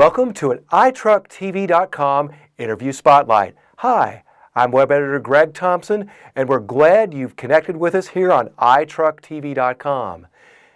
Welcome to an iTruckTV.com interview spotlight. Hi, I'm web editor Greg Thompson, and we're glad you've connected with us here on iTruckTV.com.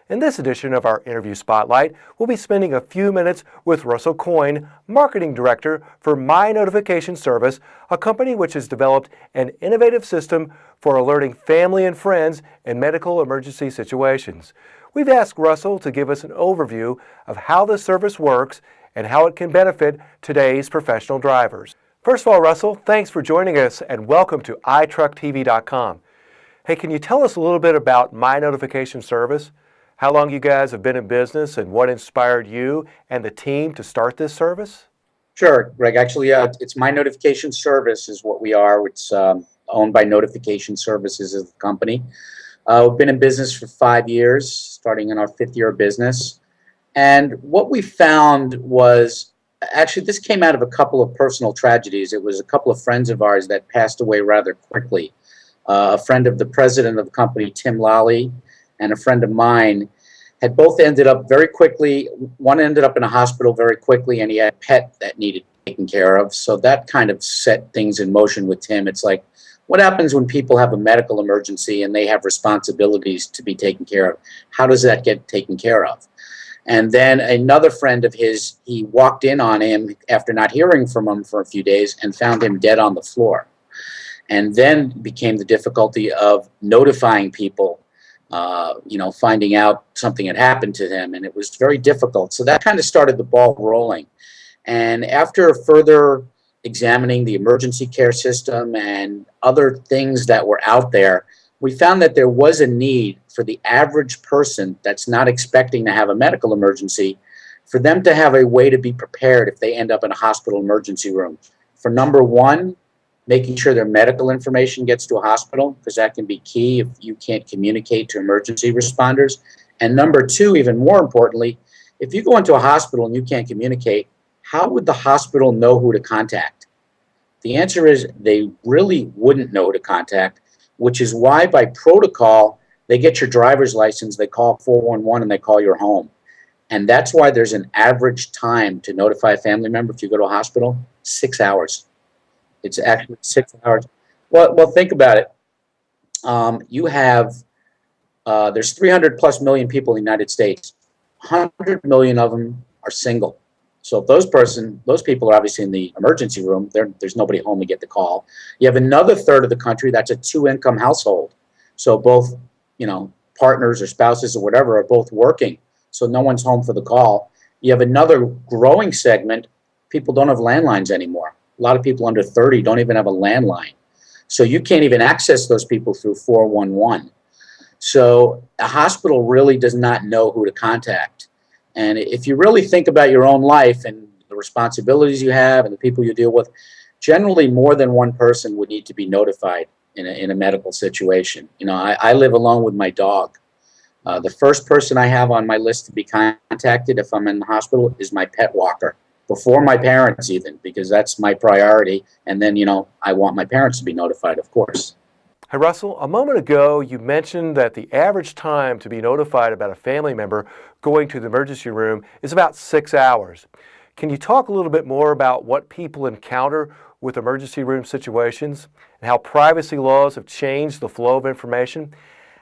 In this edition of our interview spotlight, we'll be spending a few minutes with Russell Coyne, Marketing Director for My Notification Service, a company which has developed an innovative system for alerting family and friends in medical emergency situations. We've asked Russell to give us an overview of how this service works and how it can benefit today's professional drivers. First of all, Russell, thanks for joining us and welcome to iTruckTV.com. Hey, can you tell us a little bit about My Notification Service? How long you guys have been in business and what inspired you and the team to start this service? Sure, Greg. Actually, it's My Notification Service is what we are. It's owned by Notification Services as the company. We've been in business for 5 years, starting in our 5th year of business. And what we found was, actually, this came out of a couple of personal tragedies. It was a couple of friends of ours that passed away rather quickly. A friend of the president of the company, Tim Lally, and a friend of mine had both ended up very quickly. One ended up in a hospital very quickly, and he had a pet that needed taken care of. So that kind of set things in motion with Tim. It's like, what happens when people have a medical emergency and they have responsibilities to be taken care of? How does that get taken care of? And then another friend of his, he walked in on him after not hearing from him for a few days and found him dead on the floor. And then became the difficulty of notifying people, finding out something had happened to them, and it was very difficult. So that kind of started the ball rolling. And after further examining the emergency care system and other things that were out there, we found that there was a need for the average person that's not expecting to have a medical emergency, for them to have a way to be prepared if they end up in a hospital emergency room. For number one, making sure their medical information gets to a hospital, because that can be key if you can't communicate to emergency responders. And number two, even more importantly, if you go into a hospital and you can't communicate, how would the hospital know who to contact? The answer is they really wouldn't know who to contact, which is why by protocol, they get your driver's license, they call 411, and they call your home. And that's why there's an average time to notify a family member if you go to a hospital, 6 hours. It's actually 6 hours. Well, think about it. There's 300 plus million people in the United States. 100 million of them are single. So if those people are obviously in the emergency room, there's nobody home to get the call. You have another third of the country that's a 2-income household. So both, partners or spouses or whatever are both working. So no one's home for the call. You have another growing segment. People don't have landlines anymore. A lot of people under 30 don't even have a landline. So you can't even access those people through 411. So a hospital really does not know who to contact. And if you really think about your own life and the responsibilities you have and the people you deal with, generally more than one person would need to be notified in a medical situation. I live alone with my dog. The first person I have on my list to be contacted if I'm in the hospital is my pet walker, before my parents even, because that's my priority. And then, I want my parents to be notified, of course. Hey, Russell, a moment ago you mentioned that the average time to be notified about a family member going to the emergency room is about 6 hours. Can you talk a little bit more about what people encounter with emergency room situations and how privacy laws have changed the flow of information?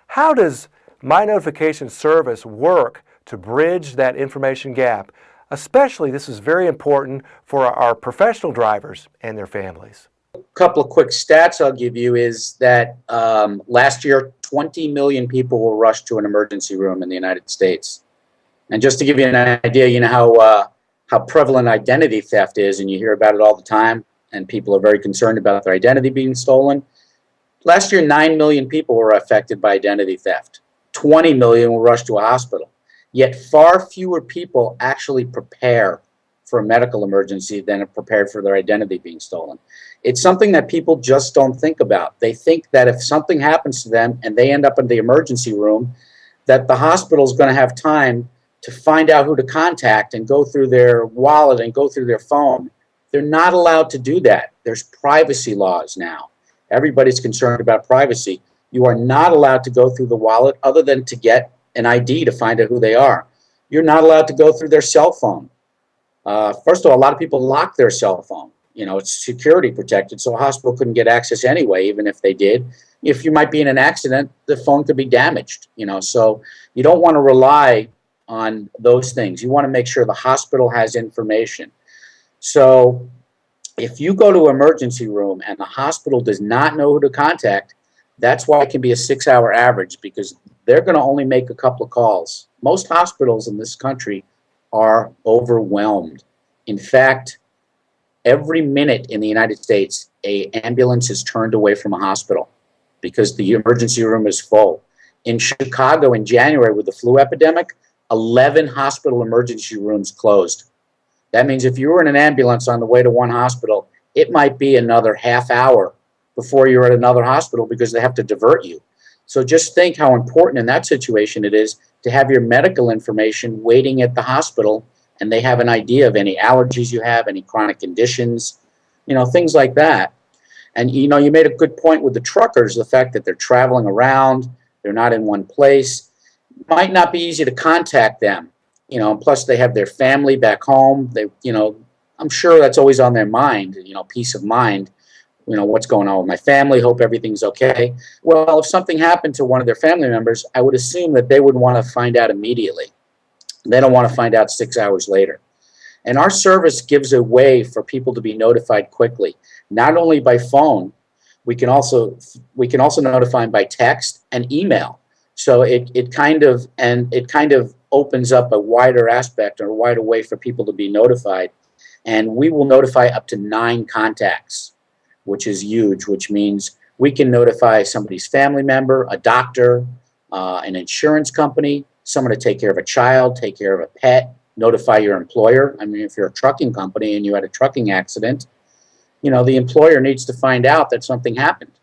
How does My Notification Service work to bridge that information gap? Especially, this is very important for our professional drivers and their families. A couple of quick stats I'll give you is that last year, 20 million people were rushed to an emergency room in the United States. And just to give you an idea, how prevalent identity theft is, and you hear about it all the time, and people are very concerned about their identity being stolen. Last year, 9 million people were affected by identity theft. 20 million were rushed to a hospital. Yet far fewer people actually prepare for a medical emergency than are prepared for their identity being stolen. It's something that people just don't think about. They think that if something happens to them and they end up in the emergency room, that the hospital is going to have time to find out who to contact and go through their wallet and go through their phone. They're not allowed to do that. There's privacy laws now. Everybody's concerned about privacy. You are not allowed to go through the wallet other than to get an ID to find out who they are. You're not allowed to go through their cell phone. First of all, a lot of people lock their cell phone. It's security protected, so a hospital couldn't get access anyway, even if they did. If you might be in an accident, the phone could be damaged. So you don't want to rely on those things. You want to make sure the hospital has information. So if you go to an emergency room and the hospital does not know who to contact, that's why it can be a 6-hour average, because they're going to only make a couple of calls. Most hospitals in this country are overwhelmed. In fact, every minute in the United States, an ambulance is turned away from a hospital because the emergency room is full. In Chicago in January with the flu epidemic, 11 hospital emergency rooms closed. That means if you were in an ambulance on the way to one hospital, it might be another half hour before you're at another hospital because they have to divert you. So just think how important in that situation it is to have your medical information waiting at the hospital, and they have an idea of any allergies you have, any chronic conditions, things like that. And, you made a good point with the truckers, the fact that they're traveling around, they're not in one place. It might not be easy to contact them, plus they have their family back home. I'm sure that's always on their mind, peace of mind. What's going on with my family? Hope everything's okay. Well, if something happened to one of their family members, I would assume that they would want to find out immediately. They don't want to find out 6 hours later. And our service gives a way for people to be notified quickly, not only by phone. We can also notify them by text and email. So it kind of opens up a wider aspect or a wider way for people to be notified. And we will notify up to 9 contacts, which is huge, which means we can notify somebody's family member, a doctor, an insurance company, someone to take care of a child, take care of a pet, notify your employer. I mean, if you're a trucking company and you had a trucking accident, the employer needs to find out that something happened.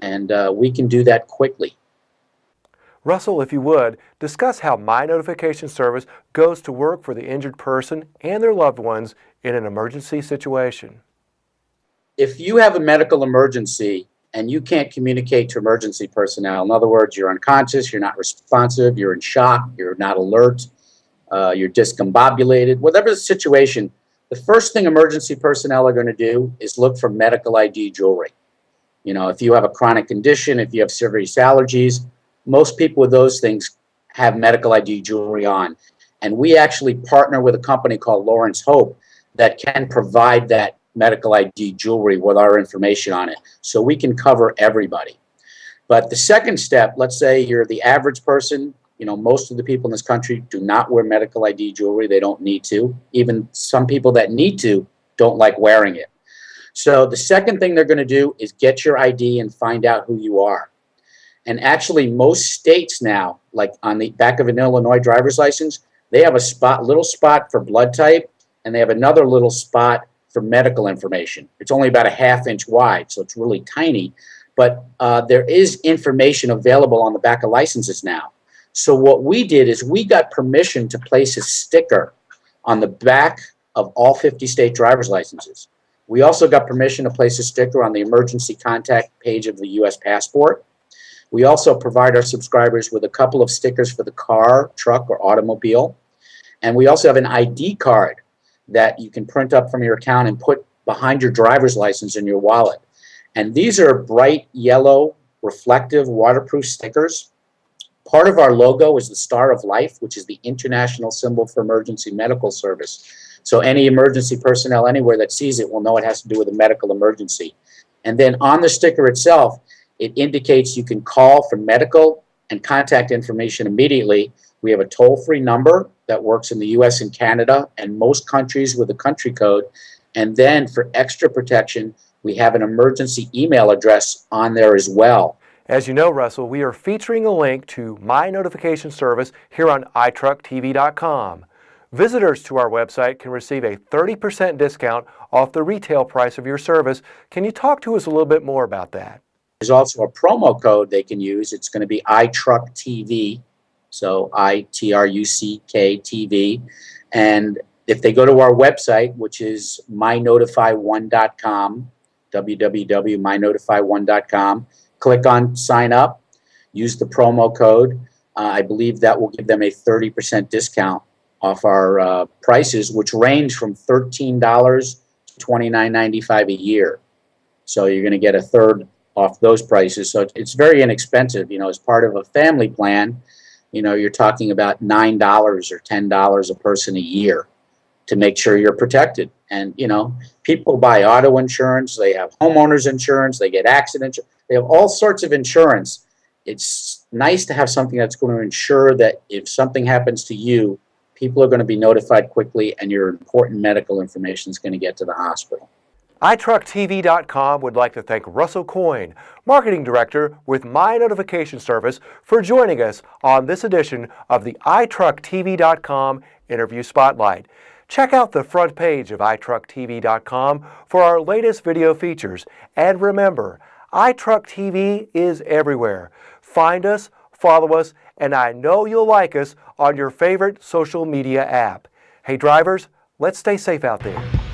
And we can do that quickly. Russell, if you would, discuss how My Notification Service goes to work for the injured person and their loved ones in an emergency situation. If you have a medical emergency and you can't communicate to emergency personnel, in other words, you're unconscious, you're not responsive, you're in shock, you're not alert, you're discombobulated, whatever the situation, the first thing emergency personnel are going to do is look for medical ID jewelry. If you have a chronic condition, if you have serious allergies, most people with those things have medical ID jewelry on. And we actually partner with a company called Lawrence Hope that can provide that medical ID jewelry with our information on it. So we can cover everybody. But the second step, let's say you're the average person, most of the people in this country do not wear medical ID jewelry. They don't need to. Even some people that need to don't like wearing it. So the second thing they're going to do is get your ID and find out who you are. And actually, most states now, like on the back of an Illinois driver's license, they have a little spot for blood type, and they have another little spot for medical information. It's only about a ½ inch wide, so it's really tiny. But there is information available on the back of licenses now. So what we did is we got permission to place a sticker on the back of all 50 state driver's licenses. We also got permission to place a sticker on the emergency contact page of the U.S. passport. We also provide our subscribers with a couple of stickers for the car, truck, or automobile. And we also have an ID card that you can print up from your account and put behind your driver's license in your wallet. And these are bright yellow, reflective, waterproof stickers. Part of our logo is the Star of Life, which is the international symbol for emergency medical service. So any emergency personnel anywhere that sees it will know it has to do with a medical emergency. And then on the sticker itself, it indicates you can call for medical and contact information immediately. We have a toll-free number that works in the U.S. and Canada and most countries with a country code. And then for extra protection, we have an emergency email address on there as well. As you know, Russell, we are featuring a link to My Notification Service here on iTruckTV.com. Visitors to our website can receive a 30% discount off the retail price of your service. Can you talk to us a little bit more about that? There's also a promo code they can use. It's going to be iTruckTV, so ITRUCK TV. And if they go to our website, which is mynotify1.com, www.mynotify1.com, click on sign up, use the promo code. I believe that will give them a 30% discount off our prices, which range from $13 to $29.95 a year. So you're going to get a third off those prices. So it's very inexpensive. As part of a family plan, you're talking about $9 or $10 a person a year to make sure you're protected. And, people buy auto insurance, they have homeowners insurance, they get accident insurance, they have all sorts of insurance. It's nice to have something that's going to ensure that if something happens to you, people are going to be notified quickly and your important medical information is going to get to the hospital. iTruckTV.com would like to thank Russell Coyne, Marketing Director with My Notification Service, for joining us on this edition of the iTruckTV.com Interview Spotlight. Check out the front page of iTruckTV.com for our latest video features. And remember, iTruckTV is everywhere. Find us, follow us, and I know you'll like us on your favorite social media app. Hey drivers, let's stay safe out there.